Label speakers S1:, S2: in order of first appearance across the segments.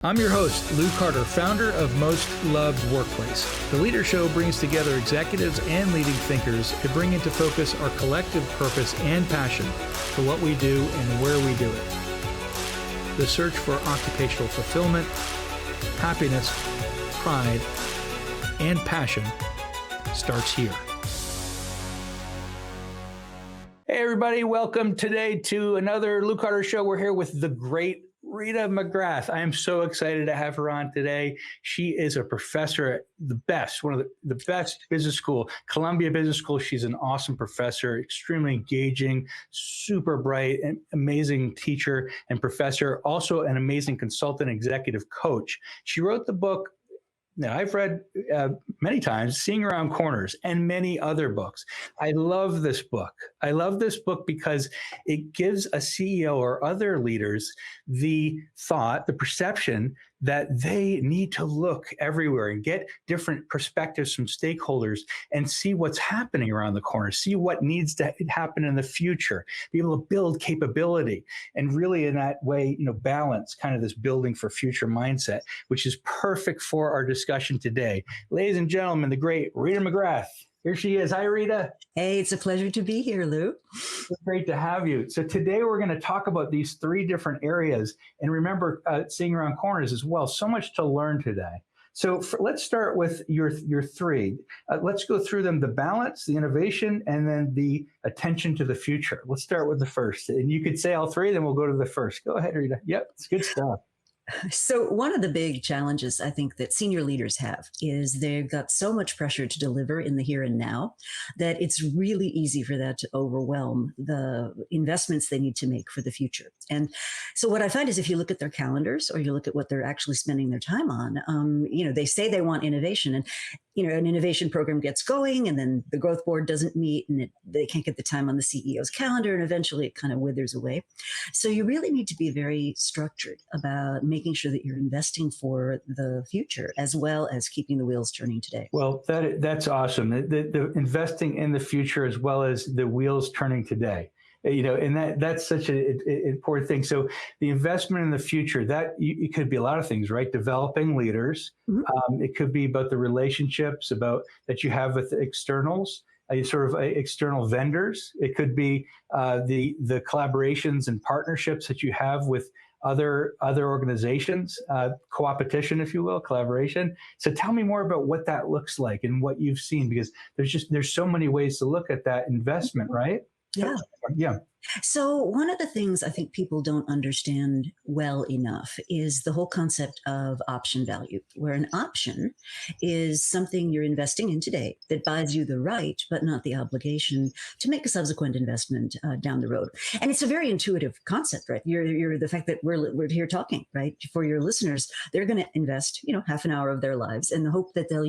S1: I'm your host, Lou Carter, founder of Most Loved Workplace. The Leader Show brings together executives and leading thinkers to bring into focus our collective purpose and passion for what we do and where we do it. The search for occupational fulfillment, happiness, pride, and passion starts here. Hey, everybody. Welcome today to another Lou Carter Show. We're here with the great Rita McGrath. I am so excited to have her on today. She is a professor at one of the best business school, Columbia Business School. She's an awesome professor, extremely engaging, super bright, and amazing teacher and professor, also an amazing consultant, executive coach. She wrote the book that I've read many times, Seeing Around Corners, and many other books. I love this book. I love this book because it gives a CEO or other leaders the thought, the perception that they need to look everywhere and get different perspectives from stakeholders and see what's happening around the corner, see what needs to happen in the future, be able to build capability, and really in that way, balance kind of this building for future mindset, which is perfect for our discussion today. Ladies and gentlemen, the great Rita McGrath. Here she is. Hi, Rita.
S2: Hey, it's a pleasure to be here, Lou.
S1: It's great to have you. So today we're going to talk about these three different areas. And remember, seeing around corners as well. So much to learn today. So let's start with your three. Let's go through them: the balance, the innovation, and then the attention to the future. Let's start with the first. And you could say all three, then we'll go to the first. Go ahead, Rita. Yep, it's good stuff.
S2: So one of the big challenges I think that senior leaders have is they've got so much pressure to deliver in the here and now that it's really easy for that to overwhelm the investments they need to make for the future. And so what I find is if you look at their calendars or you look at what they're actually spending their time on, they say they want innovation, and an innovation program gets going and then the growth board doesn't meet and they can't get the time on the CEO's calendar, and eventually it kind of withers away. So you really need to be very structured about making sure that you're investing for the future as well as keeping the wheels turning today.
S1: Well, that's awesome. The investing in the future as well as the wheels turning today. And that's such an important thing. So the investment in the future, it could be a lot of things, right? Developing leaders. Mm-hmm. It could be about the relationships that you have with externals, external vendors. It could be the collaborations and partnerships that you have with other organizations, co-opetition, if you will, collaboration. So tell me more about what that looks like and what you've seen, because there's so many ways to look at that investment, right?
S2: Yeah. So one of the things I think people don't understand well enough is the whole concept of option value, where an option is something you're investing in today that buys you the right, but not the obligation to make a subsequent investment down the road. And it's a very intuitive concept, right? You're the fact that we're here talking, right? For your listeners, they're going to invest, half an hour of their lives in the hope that they'll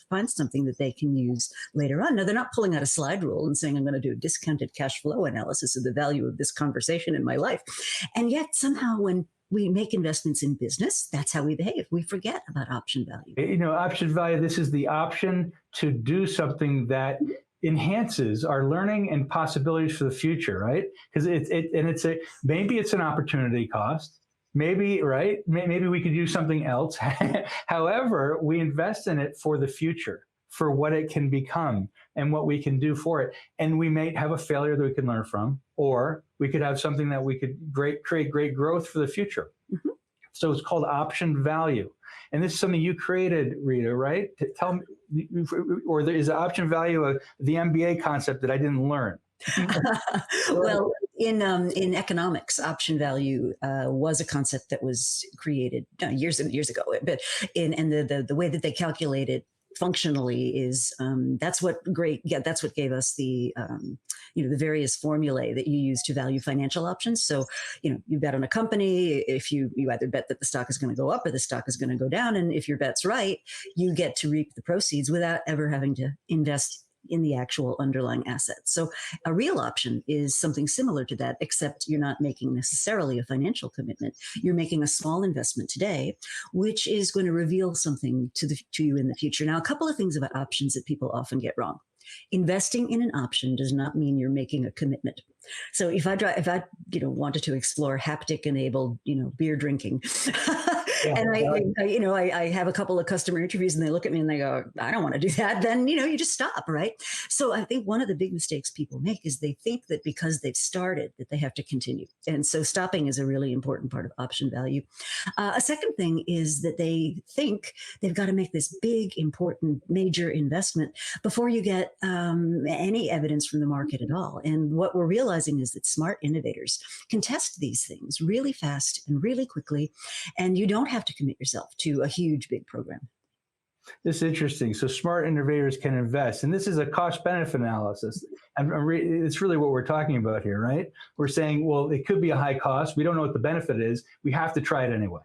S2: find something that they can use later on. Now, they're not pulling out a slide rule and saying, I'm going to do a discounted cash flow analysis of the value of this conversation in my life. And yet somehow when we make investments in business, that's how we behave. We forget about option value.
S1: Option value, this is the option to do something that enhances our learning and possibilities for the future, right? Because maybe it's an opportunity cost. Maybe, right? Maybe we could do something else. However, we invest in it for the future, for what it can become and what we can do for it. And we may have a failure that we can learn from, or we could have something that we could create great growth for the future. Mm-hmm. So it's called option value. And this is something you created, Rita, right? Tell me, or is the option value the MBA concept that I didn't learn?
S2: Well, in economics, option value was a concept that was created years and years ago. But the way that they calculate it functionally is that's what gave us the the various formulae that you use to value financial options. So you bet on a company. If you either bet that the stock is going to go up or the stock is going to go down, and if your bet's right, you get to reap the proceeds without ever having to invest in the actual underlying assets. So a real option is something similar to that, except you're not making necessarily a financial commitment. You're making a small investment today, which is going to reveal something to you in the future. Now, a couple of things about options that people often get wrong. Investing in an option does not mean you're making a commitment. So if I wanted to explore haptic enabled beer drinking,
S1: Yeah.
S2: and I have a couple of customer interviews and they look at me and they go, I don't want to do that. Then you just stop, right? So I think one of the big mistakes people make is they think that because they've started that they have to continue, and so stopping is a really important part of option value. A second thing is that they think they've got to make this big, important, major investment before you get any evidence from the market at all. And what we're realizing is that smart innovators can test these things really fast and really quickly, and you don't have to commit yourself to a huge, big program.
S1: This is interesting. So smart innovators can invest, and this is a cost-benefit analysis. And it's really what we're talking about here, right? We're saying, well, it could be a high cost. We don't know what the benefit is. We have to try it anyway.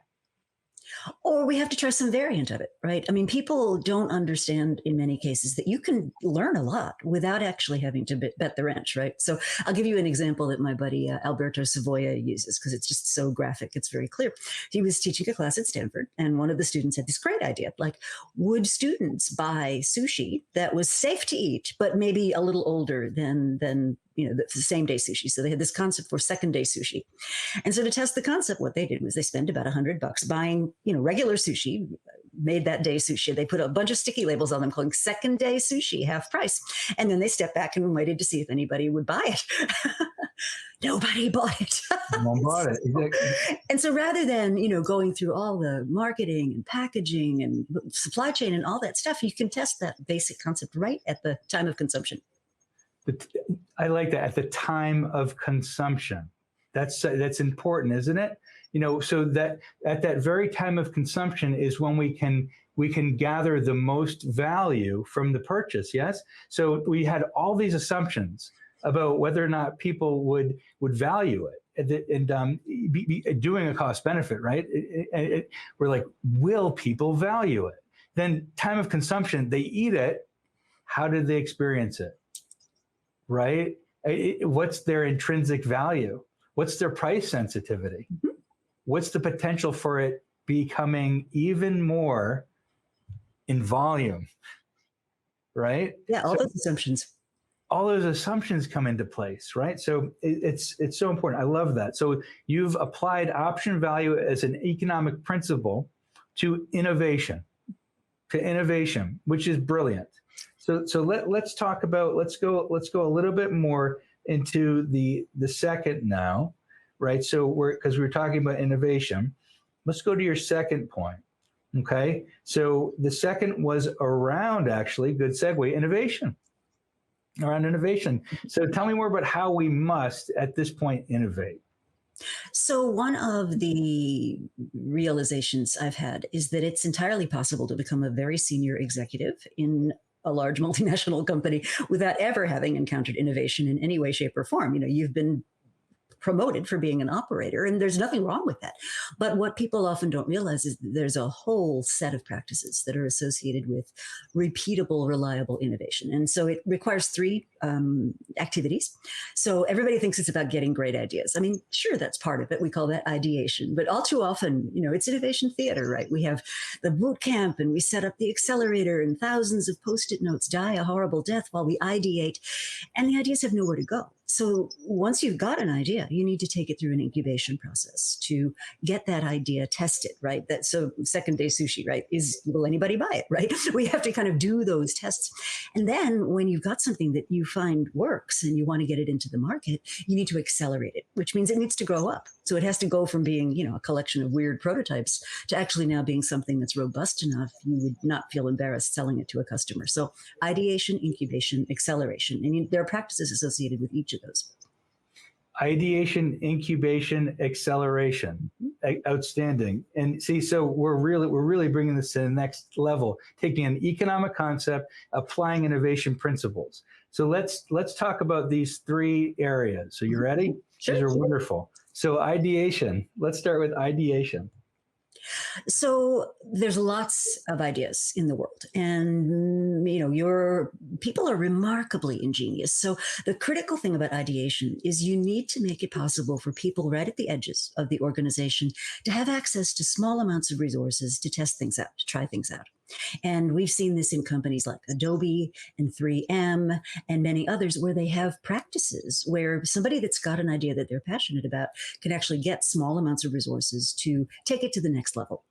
S2: Or we have to try some variant of it, right? I mean, people don't understand in many cases that you can learn a lot without actually having to bet the ranch, right? So I'll give you an example that my buddy Alberto Savoia uses because it's just so graphic. It's very clear. He was teaching a class at Stanford, and one of the students had this great idea, like, would students buy sushi that was safe to eat, but maybe a little older than the same day sushi? So they had this concept for second day sushi. And so to test the concept, what they did was they spent about $100 buying, regular sushi, made that day sushi. They put a bunch of sticky labels on them calling second day sushi, half price. And then they stepped back and waited to see if anybody would buy it. Nobody bought it.
S1: No one bought it. Exactly.
S2: And so rather than, going through all the marketing and packaging and supply chain and all that stuff, you can test that basic concept right at the time of consumption.
S1: I like that, at the time of consumption. That's important, isn't it? So that at that very time of consumption is when we can gather the most value from the purchase. Yes. So we had all these assumptions about whether or not people would value it, and doing a cost benefit, right? We're like, will people value it? Then time of consumption, they eat it. How did they experience it? Right? What's their intrinsic value? What's their price sensitivity? Mm-hmm. What's the potential for it becoming even more in volume? Right?
S2: Yeah, all those assumptions.
S1: All those assumptions come into place, right? So it's so important. I love that. So you've applied option value as an economic principle to innovation, which is brilliant. So let's talk about, let's go a little bit more into the second now, right? So because we're talking about innovation, let's go to your second point. Okay. So the second was around, actually, good segue, around innovation. So tell me more about how we must at this point innovate.
S2: So one of the realizations I've had is that it's entirely possible to become a very senior executive in a large multinational company without ever having encountered innovation in any way, shape, or form. You've been promoted for being an operator, and there's nothing wrong with that. But what people often don't realize is that there's a whole set of practices that are associated with repeatable, reliable innovation. And so it requires three activities. So everybody thinks it's about getting great ideas. I mean, sure, that's part of it. We call that ideation. But all too often, it's innovation theater, right? We have the boot camp and we set up the accelerator and thousands of Post-it notes die a horrible death while we ideate, and the ideas have nowhere to go. So once you've got an idea, you need to take it through an incubation process to get that idea tested, right? So second day sushi, right? Will anybody buy it, right? We have to kind of do those tests. And then when you've got something that you find works and you want to get it into the market, you need to accelerate it, which means it needs to grow up. So it has to go from being, a collection of weird prototypes to actually now being something that's robust enough you would not feel embarrassed selling it to a customer. So ideation, incubation, acceleration, and there are practices associated with each of those.
S1: Ideation, incubation, acceleration. Outstanding. And see, so we're really bringing this to the next level, taking an economic concept, applying innovation principles. So let's talk about these three areas. So you ready?
S2: Sure.
S1: These are wonderful. So ideation, let's start with ideation.
S2: So there's lots of ideas in the world, and your people are remarkably ingenious. So the critical thing about ideation is you need to make it possible for people right at the edges of the organization to have access to small amounts of resources to test things out, to try things out. And we've seen this in companies like Adobe and 3M and many others where they have practices where somebody that's got an idea that they're passionate about can actually get small amounts of resources to take it to the next level.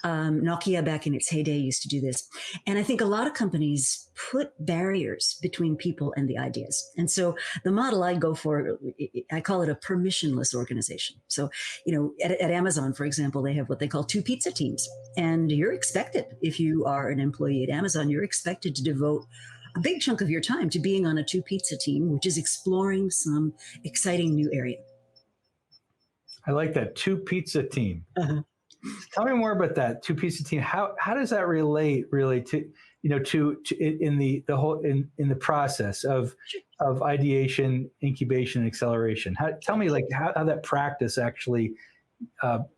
S2: Nokia back in its heyday used to do this. And I think a lot of companies put barriers between people and the ideas. And so the model I go for, I call it a permissionless organization. So, at Amazon, for example, they have what they call 2 pizza teams. And you're expected, if you are an employee at Amazon, you're expected to devote a big chunk of your time to being on a 2 pizza team, which is exploring some exciting new area.
S1: I like that 2 pizza team.
S2: Uh-huh.
S1: Tell me more about that 2 pizza team. How does that relate really to in the process of ideation, incubation, and acceleration? Tell me how that practice actually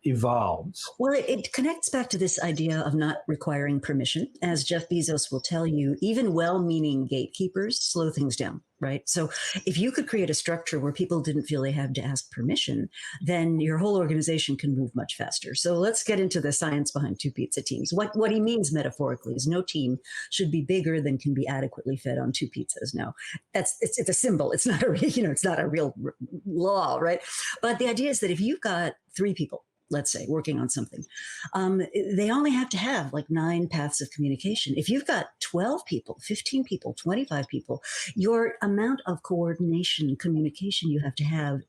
S1: evolves.
S2: Well, it connects back to this idea of not requiring permission. As Jeff Bezos will tell you, even well-meaning gatekeepers slow things down, right? So if you could create a structure where people didn't feel they had to ask permission, then your whole organization can move much faster. So let's get into the science behind 2 pizza teams. What he means metaphorically is no team should be bigger than can be adequately fed on 2 pizzas. Now, it's a symbol. It's not it's not a real law, right? But the idea is that if you've got 3 people, let's say, working on something, they only have to have like 9 paths of communication. If you've got 12 people, 15 people, 25 people, your amount of coordination, communication you have to have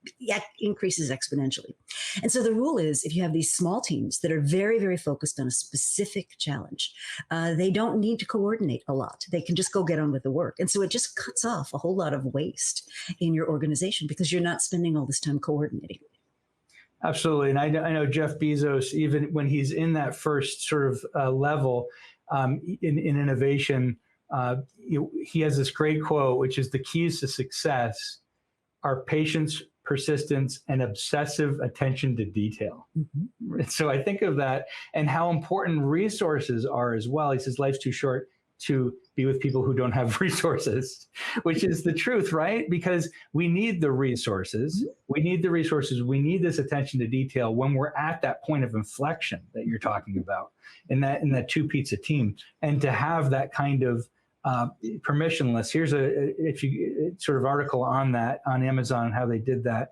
S2: increases exponentially. And so the rule is if you have these small teams that are very, very focused on a specific challenge, they don't need to coordinate a lot. They can just go get on with the work. And so it just cuts off a whole lot of waste in your organization because you're not spending all this time coordinating.
S1: Absolutely. And I know Jeff Bezos, even when he's in that first sort of level in innovation, he has this great quote, which is the keys to success are patience, persistence, and obsessive attention to detail. Mm-hmm. So I think of that and how important resources are as well. He says life's too short to be with people who don't have resources, which is the truth, right? Because we need the resources. We need the resources. We need this attention to detail when we're at that point of inflection that you're talking about in that 2 pizza team. And to have that kind of permissionless, here's a sort of article on that on Amazon, how they did that.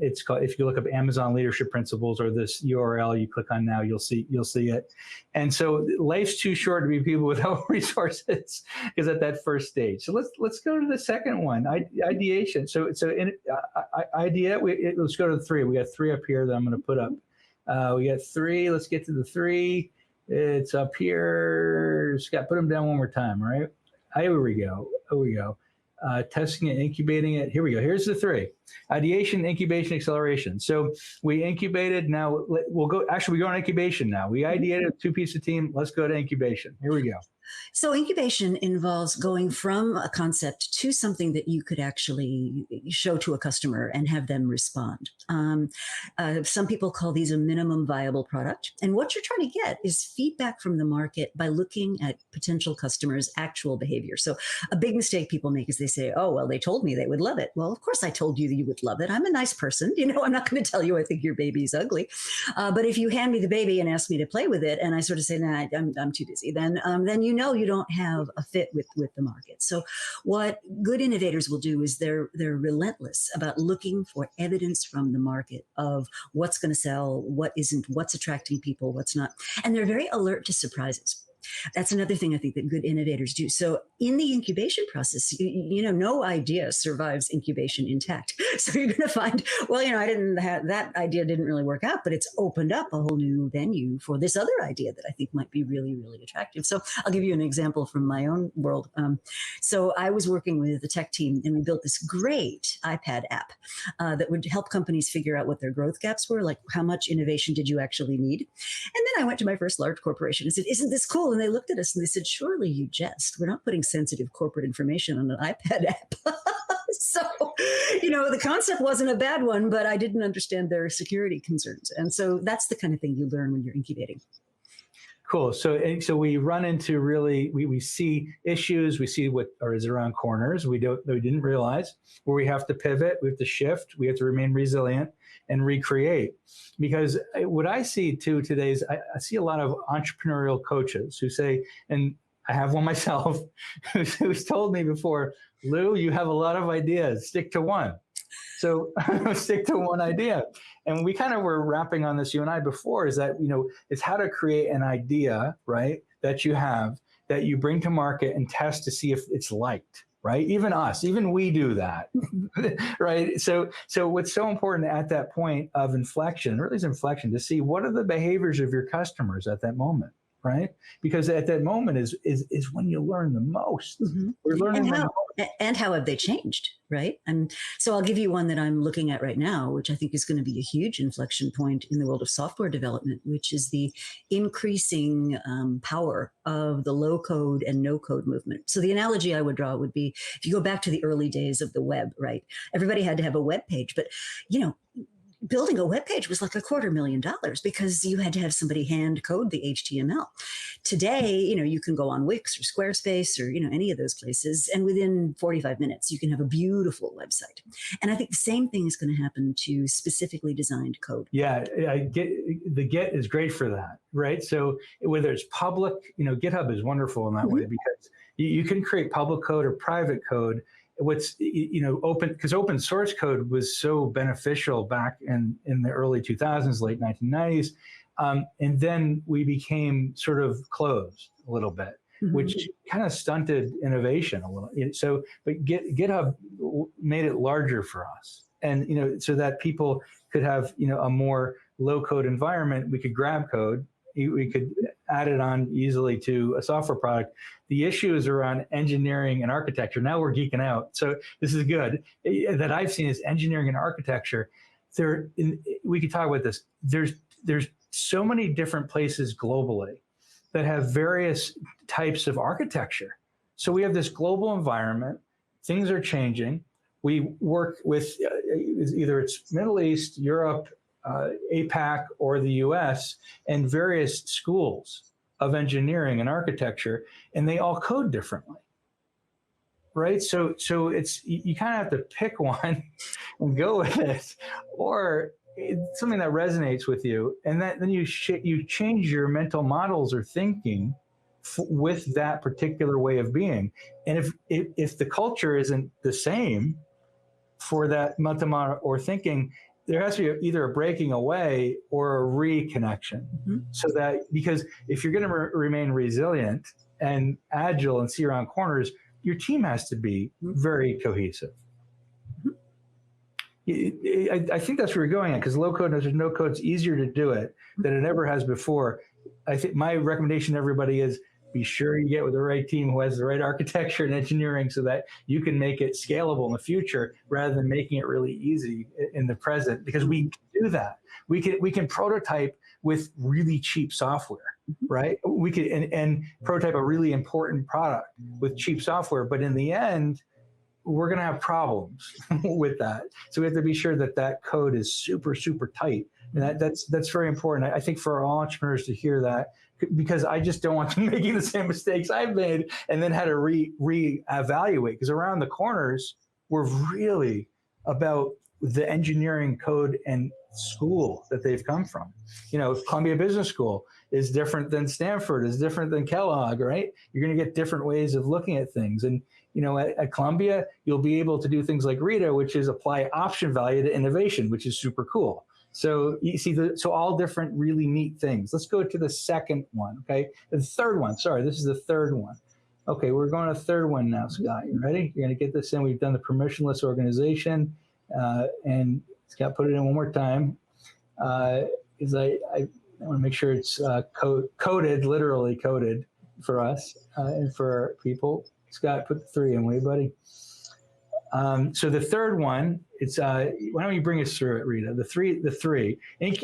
S1: It's called, if you look up Amazon leadership principles or this URL you click on now, you'll see it. And so life's too short to be people without resources is at that first stage. So let's go to the second one, ideation. So let's go to the 3. We got 3 up here that I'm going to put up. We got 3. Let's get to the 3. It's up here. Scott, put them down one more time, right? Here we go. Testing it, incubating it. Here we go. Here's the 3. Ideation, incubation, acceleration. So we incubated. Now we'll go. Actually, we go on incubation now. We ideated a 2 pizza team. Let's go to incubation. Here we go.
S2: So incubation involves going from a concept to something that you could actually show to a customer and have them respond. Some people call these a minimum viable product. And what you're trying to get is feedback from the market by looking at potential customers' actual behavior. So a big mistake people make is they say, oh, well, they told me they would love it. Well, of course I told you that you would love it. I'm a nice person. I'm not going to tell you I think your baby's ugly. But if you hand me the baby and ask me to play with it, and I sort of say, nah, I'm too busy, then you don't have a fit with the market. So what good innovators will do is they're relentless about looking for evidence from the market of what's going to sell, what isn't, what's attracting people, what's not. And they're very alert to surprises. That's another thing I think that good innovators do. So in the incubation process, no idea survives incubation intact. So you're going to find, well, that idea didn't really work out, but it's opened up a whole new venue for this other idea that I think might be really, really attractive. So I'll give you an example from my own world. So I was working with the tech team and we built this great iPad app that would help companies figure out what their growth gaps were, like how much innovation did you actually need? And then I went to my first large corporation and said, isn't this cool? And they looked at us and they said, surely you jest. We're not putting sensitive corporate information on an iPad app. So, the concept wasn't a bad one, but I didn't understand their security concerns. And so that's the kind of thing you learn when you're incubating.
S1: Cool. So we run into really, we see issues, we see what is around corners we didn't realize, where we have to pivot, we have to shift, we have to remain resilient and recreate. Because what I see too today is I see a lot of entrepreneurial coaches who say, and I have one myself, who's told me before, Lou, you have a lot of ideas, stick to one. So stick to one idea. And we kind of were wrapping on this, you and I, before, is that, it's how to create an idea, right, that you have, that you bring to market and test to see if it's liked, right? Even we do that, right? So what's so important at that point of inflection, really is inflection, to see what are the behaviors of your customers at that moment, right? Because at that moment is when you learn the most.
S2: Mm-hmm.
S1: We're learning
S2: and how have they changed, right? And so I'll give you one that I'm looking at right now, which I think is going to be a huge inflection point in the world of software development, which is the increasing power of the low code and no code movement. So the analogy I would draw would be, if you go back to the early days of the web, right? Everybody had to have a web page, but building a web page was like $250,000 because you had to have somebody hand code the HTML. Today, you can go on Wix or Squarespace or, any of those places, and within 45 minutes, you can have a beautiful website. And I think the same thing is going to happen to specifically designed code.
S1: Yeah, the Git is great for that, right? So whether it's public, GitHub is wonderful in that way, because you can create public code or private code. What's open, because open source code was so beneficial back in the early 2000s, late 1990s, and then we became sort of closed a little bit, which kind of stunted innovation a little. So, but GitHub made it larger for us, and so that people could have a more low code environment. We could grab code, we could add it on easily to a software product. The issue is around engineering and architecture. Now we're geeking out. So this is good. That I've seen is engineering and architecture. We could talk about this. There's so many different places globally that have various types of architecture. So we have this global environment. Things are changing. We work with either it's Middle East, Europe, APAC, or the US, and various schools of engineering and architecture, and they all code differently, right? So it's, you kind of have to pick one and go with it, or it's something that resonates with you, and then you change your mental models or thinking with that particular way of being. And if the culture isn't the same for that mental model or thinking, there has to be either a breaking away or a reconnection. So that, because if you're going to remain resilient and agile and see around corners, your team has to be very cohesive. I think that's where we're going at, because low code, there's no code, it's easier to do it than it ever has before. I think my recommendation to everybody is, be sure you get with the right team who has the right architecture and engineering, so that you can make it scalable in the future rather than making it really easy in the present, because we can do that. We can prototype with really cheap software, right? We could and prototype a really important product with cheap software, but in the end, we're going to have problems with that. So we have to be sure that code is super, super tight. And that's very important. I think for all entrepreneurs to hear that, because I just don't want them making the same mistakes I've made and then had to reevaluate, because around the corners, we're really about the engineering code and school that they've come from. Columbia Business School is different than Stanford, is different than Kellogg, right? You're going to get different ways of looking at things. And at Columbia, you'll be able to do things like Rita, which is apply option value to innovation, which is super cool. So you see, so all different really neat things. Let's go to the second one, okay? The third one, sorry, this is the third one. Okay, we're going to the third one now, Scott. You ready? You're going to get this in. We've done the permissionless organization, and Scott, put it in one more time, because I want to make sure it's coded, literally coded for us and for people. Scott, put the 3 in, will you, buddy? So the third one, it's why don't you bring us through it, Rita? The three: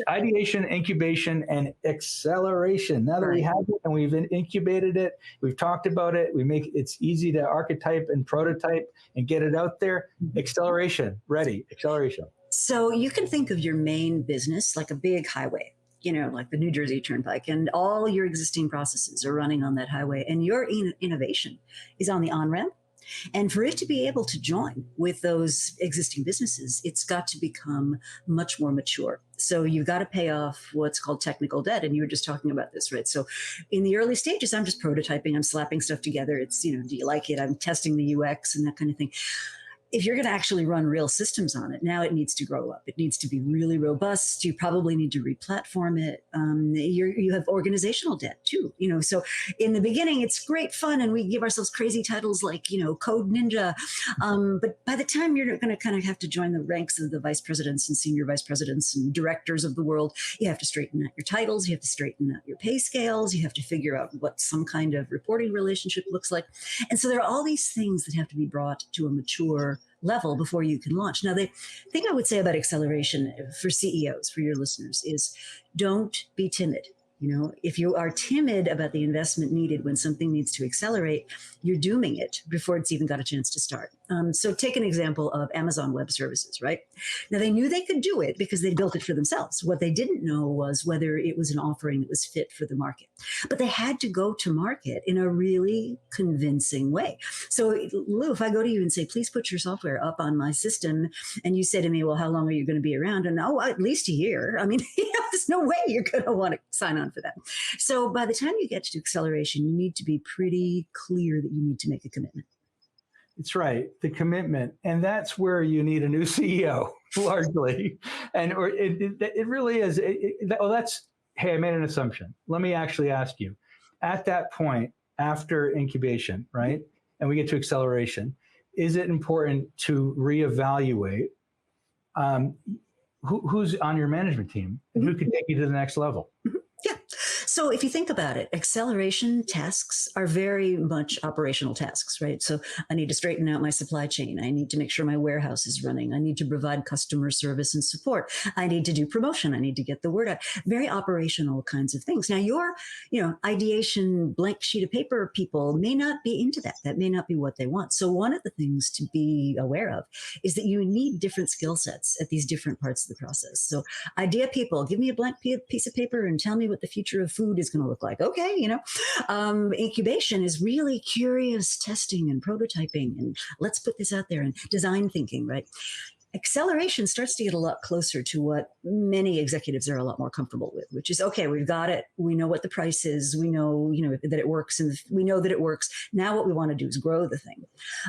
S1: ideation, incubation, and acceleration. Now that we have it and we've incubated it, we've talked about it, it's easy to archetype and prototype and get it out there. Acceleration, ready? Acceleration.
S2: So you can think of your main business like a big highway. like the New Jersey Turnpike, and all your existing processes are running on that highway, and your innovation is on the on-ramp. And for it to be able to join with those existing businesses, it's got to become much more mature. So you've got to pay off what's called technical debt. And you were just talking about this, right? So in the early stages, I'm just prototyping, I'm slapping stuff together. It's, do you like it? I'm testing the UX and that kind of thing. If you're going to actually run real systems on it, now it needs to grow up. It needs to be really robust. You probably need to replatform it. You have organizational debt too, So in the beginning, it's great fun, and we give ourselves crazy titles like, Code Ninja. But by the time you're going to kind of have to join the ranks of the vice presidents and senior vice presidents and directors of the world, you have to straighten out your titles. You have to straighten out your pay scales. You have to figure out what some kind of reporting relationship looks like. And so there are all these things that have to be brought to a mature level before you can launch. Now, the thing I would say about acceleration for CEOs, for your listeners, is don't be timid. If you are timid about the investment needed when something needs to accelerate, you're dooming it before it's even got a chance to start. So take an example of Amazon Web Services, right? Now, they knew they could do it because they built it for themselves. What they didn't know was whether it was an offering that was fit for the market. But they had to go to market in a really convincing way. So, Lou, if I go to you and say, please put your software up on my system, and you say to me, well, how long are you going to be around? And at least a year. I mean, there's no way you're going to want to sign on for that. So by the time you get to acceleration, you need to be pretty clear that you need to make a commitment.
S1: It's right, the commitment, and that's where you need a new CEO largely, and it really is. Hey, I made an assumption. Let me actually ask you, at that point after incubation, right, and we get to acceleration, is it important to reevaluate who's on your management team and who can take you to the next level?
S2: Yeah. So if you think about it, acceleration tasks are very much operational tasks, right? So I need to straighten out my supply chain. I need to make sure my warehouse is running. I need to provide customer service and support. I need to do promotion. I need to get the word out. Very operational kinds of things. Now your, ideation blank sheet of paper people may not be into that. That may not be what they want. So one of the things to be aware of is that you need different skill sets at these different parts of the process. So idea people, give me a blank piece of paper and tell me what the future of food is going to look like. Okay, incubation is really curious testing and prototyping, and let's put this out there, and design thinking, right? Acceleration starts to get a lot closer to what many executives are a lot more comfortable with, which is, okay, we've got it. We know what the price is. We know, that it works, and we know that it works. Now what we want to do is grow the thing.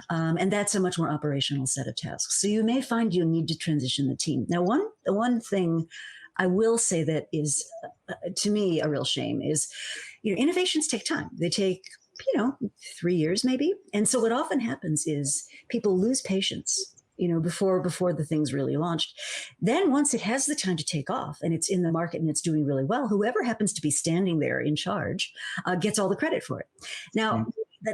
S2: And that's a much more operational set of tasks. So you may find you need to transition the team. Now, one thing I will say that is, to me, a real shame is, innovations take time. They take, 3 years maybe. And so what often happens is people lose patience, before the thing's really launched. Then once it has the time to take off and it's in the market and it's doing really well, whoever happens to be standing there in charge gets all the credit for it. Now,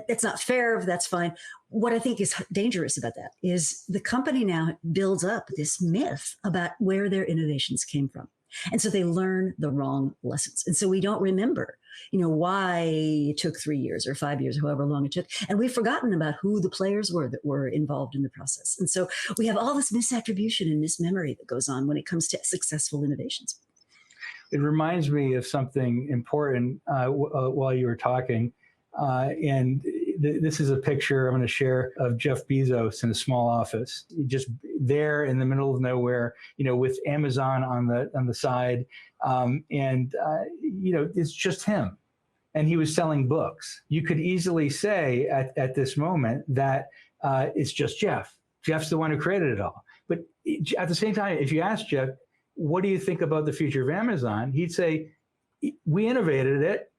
S2: that's not fair. That's fine. What I think is dangerous about that is the company now builds up this myth about where their innovations came from. And so they learn the wrong lessons. And so we don't remember, why it took 3 years or 5 years, however long it took. And we've forgotten about who the players were that were involved in the process. And so we have all this misattribution and mismemory that goes on when it comes to successful innovations.
S1: It reminds me of something important while you were talking. This is a picture I'm going to share of Jeff Bezos in a small office, just there in the middle of nowhere, with Amazon on the side. It's just him. And he was selling books. You could easily say at this moment that it's just Jeff. Jeff's the one who created it all. But at the same time, if you ask Jeff, what do you think about the future of Amazon? He'd say, we innovated it,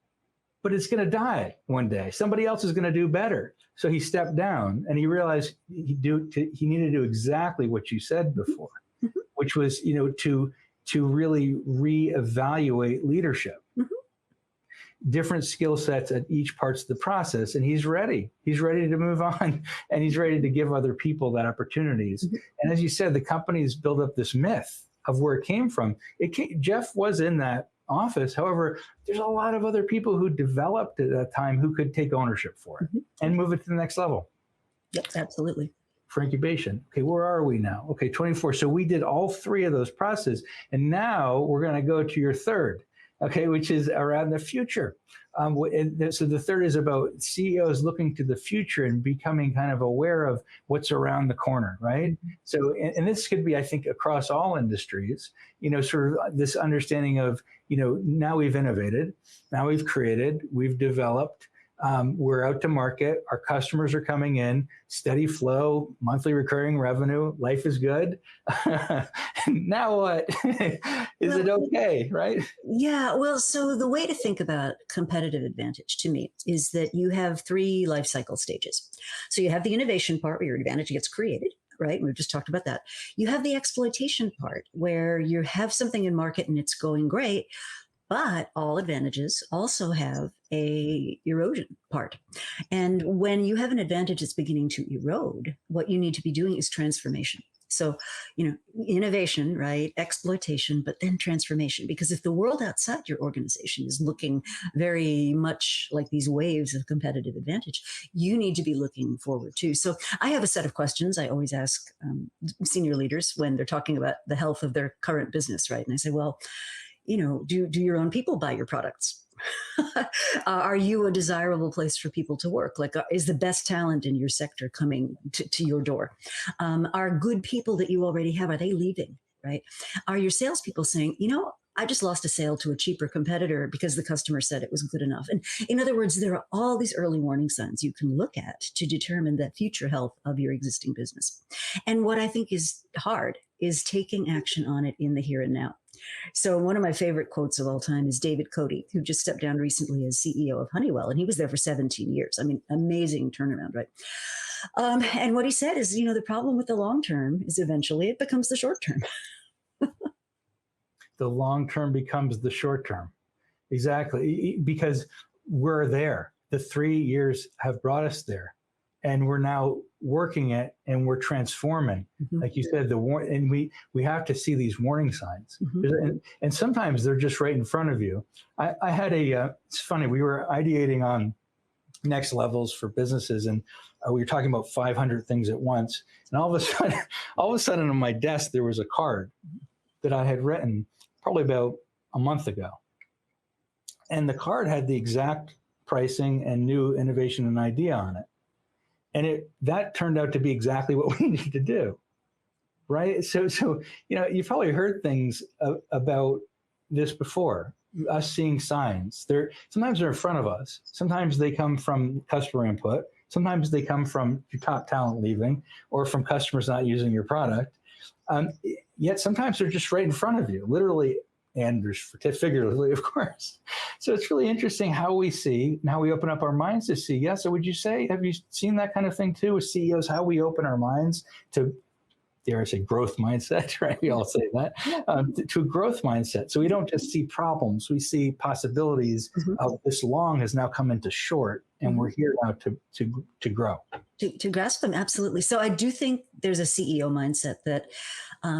S1: but it's going to die one day. Somebody else is going to do better. So he stepped down and he realized he needed to do exactly what you said before, which was, to really reevaluate leadership. Different skill sets at each parts of the process, and he's ready. He's ready to move on, and he's ready to give other people that opportunities. And as you said, the company's built up this myth of where it came from. Jeff was in that office. However, there's a lot of other people who developed at that time who could take ownership for it and move it to the next level.
S2: Yep, absolutely.
S1: For incubation. Okay, where are we now? Okay, 24. So we did all three of those processes, and now we're going to go to your third. okay, which is around the future. So the third is about CEOs looking to the future and becoming kind of aware of what's around the corner, right? So, and this could be, I think, across all industries, sort of this understanding of, now we've innovated, now we've created, we've developed, we're out to market, our customers are coming in, steady flow, monthly recurring revenue, life is good. Now what? Is it okay, right?
S2: Yeah, well, so the way to think about competitive advantage to me is that you have three life cycle stages. So you have the innovation part where your advantage gets created, right? We've just talked about that. You have the exploitation part where you have something in market and it's going great, but all advantages also have a erosion part. And when you have an advantage that's beginning to erode, what you need to be doing is transformation. So, innovation, right? Exploitation, but then transformation. Because if the world outside your organization is looking very much like these waves of competitive advantage, you need to be looking forward too. So I have a set of questions I always ask senior leaders when they're talking about the health of their current business, right? And I say, well, do your own people buy your products? Are you a desirable place for people to work? Like, is the best talent in your sector coming to your door? Are good people that you already have, are they leaving, right? Are your salespeople saying, I just lost a sale to a cheaper competitor because the customer said it was good enough? And in other words, there are all these early warning signs you can look at to determine the future health of your existing business. And what I think is hard is taking action on it in the here and now. So one of my favorite quotes of all time is David Cote, who just stepped down recently as CEO of Honeywell, and he was there for 17 years. I mean, amazing turnaround, right? And what he said is, the problem with the long term is eventually it becomes the short term.
S1: The long term becomes the short term. Exactly. Because we're there. The 3 years have brought us there. And we're now working it and we're transforming. Mm-hmm. Like you said, and we have to see these warning signs. Mm-hmm. And sometimes they're just right in front of you. I had it's funny, we were ideating on next levels for businesses, and we were talking about 500 things at once. And all of a sudden on my desk, there was a card that I had written probably about a month ago. And the card had the exact pricing and new innovation and idea on it. And that turned out to be exactly what we needed to do, right? So you've probably heard things about this before, us seeing signs. Sometimes they're in front of us. Sometimes they come from customer input. Sometimes they come from your top talent leaving or from customers not using your product. Yet sometimes they're just right in front of you, literally and figuratively, of course. So it's really interesting how we see and how we open up our minds to see. Yeah, so would you say, have you seen that kind of thing too with CEOs, how we open our minds to, dare I say, growth mindset, right? We all say that, to a growth mindset. So we don't just see problems, we see possibilities of this long has now come into short, and we're here now to grow.
S2: To grasp them, absolutely. So I do think there's a CEO mindset that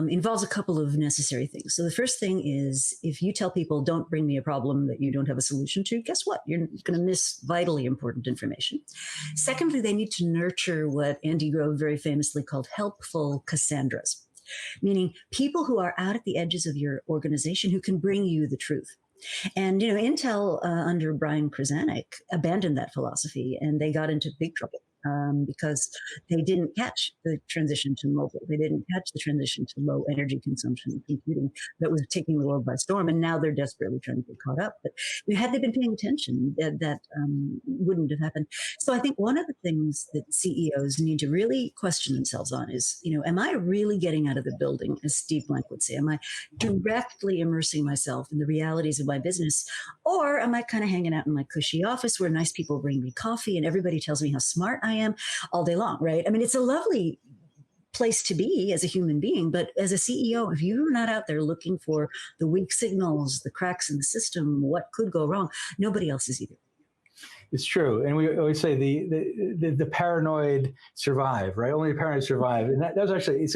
S2: involves a couple of necessary things. So the first thing is, if you tell people, don't bring me a problem that you don't have a solution to, guess what? You're going to miss vitally important information. Secondly, they need to nurture what Andy Grove very famously called helpful Cassandras, meaning people who are out at the edges of your organization who can bring you the truth. And, Intel under Brian Krasanik abandoned that philosophy, and they got into big trouble. Because they didn't catch the transition to mobile. They didn't catch the transition to low energy consumption computing that was taking the world by storm. And now they're desperately trying to get caught up. But had they been paying attention, that wouldn't have happened. So I think one of the things that CEOs need to really question themselves on is, am I really getting out of the building, as Steve Blank would say? Am I directly immersing myself in the realities of my business? Or am I kind of hanging out in my cushy office where nice people bring me coffee and everybody tells me how smart I am all day long, right? I mean, it's a lovely place to be as a human being, but as a CEO, if you're not out there looking for the weak signals, the cracks in the system, what could go wrong, nobody else is either.
S1: It's true. And we always say the paranoid survive, right? Only the paranoid survive. And that was actually,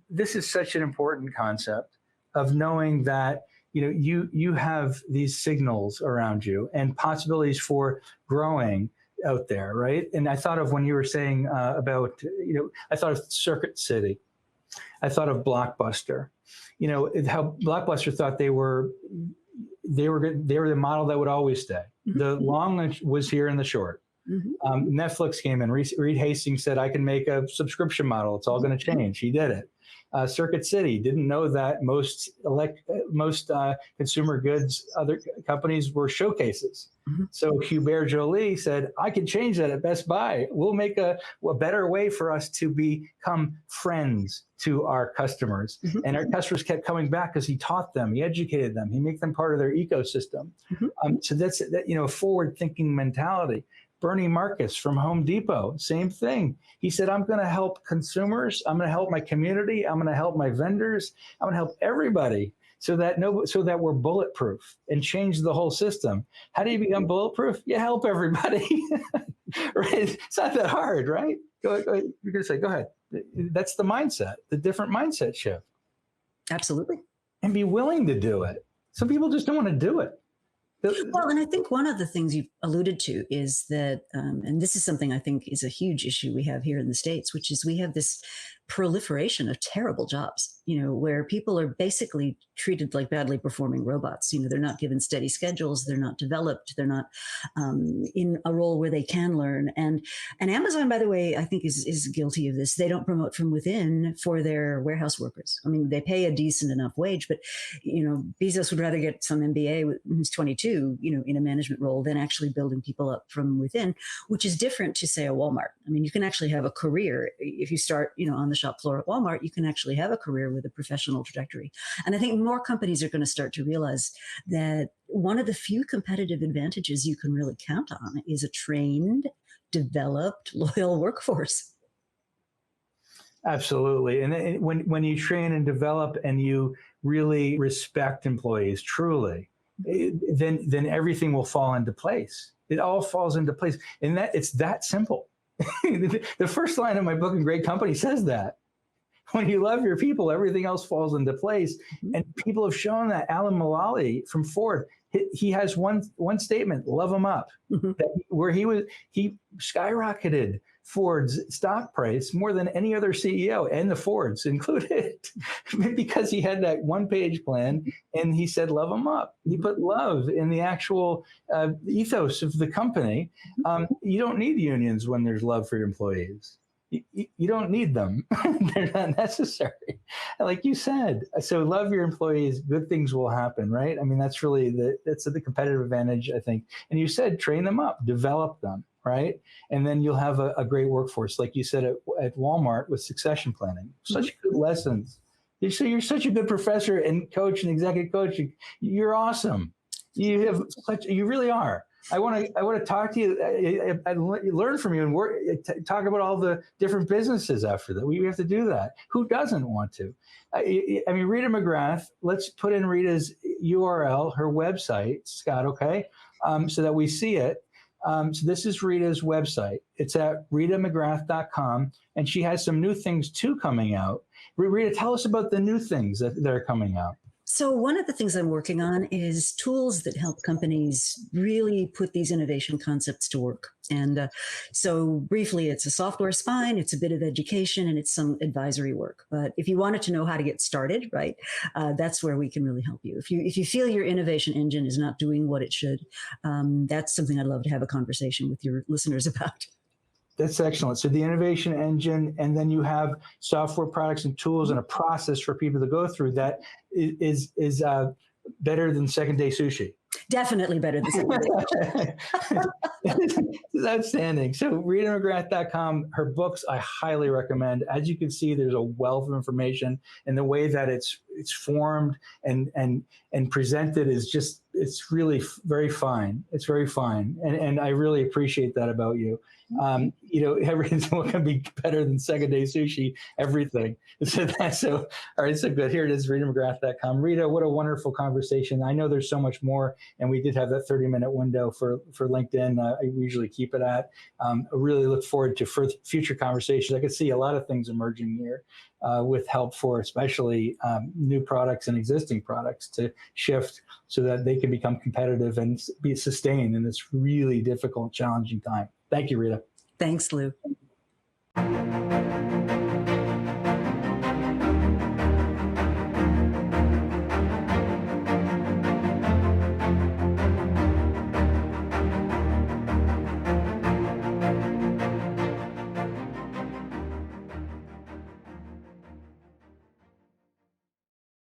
S1: this is such an important concept of knowing that you have these signals around you and possibilities for growing out there, right? And I thought of when you were saying about, I thought of Circuit City. I thought of Blockbuster. How Blockbuster thought they were they were the model that would always stay.
S2: Mm-hmm.
S1: The long was here in the short.
S2: Mm-hmm.
S1: Netflix came in. Reed Hastings said, I can make a subscription model. It's all going to change. He did it. Circuit City didn't know that most consumer goods, other companies were showcases.
S2: Mm-hmm.
S1: So Hubert Joly said, I can change that at Best Buy. We'll make a better way for us to become friends to our customers.
S2: Mm-hmm.
S1: And our customers kept coming back because he taught them, he educated them, he made them part of their ecosystem.
S2: Mm-hmm.
S1: So that's a forward-thinking mentality. Bernie Marcus from Home Depot, same thing. He said, I'm going to help consumers. I'm going to help my community. I'm going to help my vendors. I'm going to help everybody so that we're bulletproof and change the whole system. How do you become bulletproof? You help everybody. Right? It's not that hard, right? Go ahead. You're going to say, go ahead. That's the mindset, the different mindset shift.
S2: Absolutely.
S1: And be willing to do it. Some people just don't want to do it.
S2: Well, and I think one of the things you've alluded to is that, and this is something I think is a huge issue we have here in the States, which is we have this proliferation of terrible jobs, where people are basically treated like badly performing robots. They're not given steady schedules. They're not developed. They're not in a role where they can learn. And Amazon, by the way, I think is guilty of this. They don't promote from within for their warehouse workers. I mean, they pay a decent enough wage, but, Bezos would rather get some MBA who's 22, in a management role than actually building people up from within, which is different to, say, a Walmart. I mean, you can actually have a career if you start, on the shop floor at Walmart. You can actually have a career with a professional trajectory. And I think more companies are going to start to realize that one of the few competitive advantages you can really count on is a trained, developed, loyal workforce.
S1: Absolutely. And when you train and develop and you really respect employees, truly, then everything will fall into place. It all falls into place. And it's that simple. The first line of my book, In Great Company, says that. When you love your people, everything else falls into place. Mm-hmm. And people have shown that. Alan Mulally from Ford, he has one statement: love them up. Mm-hmm. Where he skyrocketed Ford's stock price more than any other CEO, and the Fords included, because he had that one-page plan, and he said, love them up. He put love in the actual ethos of the company. You don't need unions when there's love for your employees. You don't need them. They're not necessary. Like you said, so love your employees, good things will happen, right? I mean, that's really the competitive advantage, I think. And you said, train them up, develop them, right? And then you'll have a great workforce, like you said at Walmart with succession planning. Such good lessons. You're such a good professor and coach and executive coach. You're awesome. You really are. I want to talk to you. I learn from you and talk about all the different businesses after that. We have to do that. Who doesn't want to? I mean, Rita McGrath. Let's put in Rita's URL, her website, Scott. Okay, so that we see it. So this is Rita's website. It's at ritamcgrath.com, and she has some new things too coming out. Rita, tell us about the new things that are coming out.
S2: So one of the things I'm working on is tools that help companies really put these innovation concepts to work. And so briefly, it's a software spine, it's a bit of education, and it's some advisory work. But if you wanted to know how to get started, right, that's where we can really help you. If you feel your innovation engine is not doing what it should, that's something I'd love to have a conversation with your listeners about.
S1: That's excellent. So the innovation engine, and then you have software products and tools and a process for people to go through that is better than second day sushi.
S2: Definitely better than second day sushi.
S1: It's outstanding. So ritamcgrath.com, her books I highly recommend. As you can see, there's a wealth of information, and the way that it's formed and presented is just, it's really very fine. It's very fine. And I really appreciate that about you. Everything's going to be better than second day sushi, everything. So all right, so good. Here it is, ritamcgrath.com. Rita, what a wonderful conversation. I know there's so much more, and we did have that 30-minute window for LinkedIn. I usually keep it at. I really look forward to future conversations. I could see a lot of things emerging here with help for especially new products and existing products to shift so that they can become competitive and be sustained in this really difficult, challenging time. Thank you, Rita.
S2: Thanks, Lou.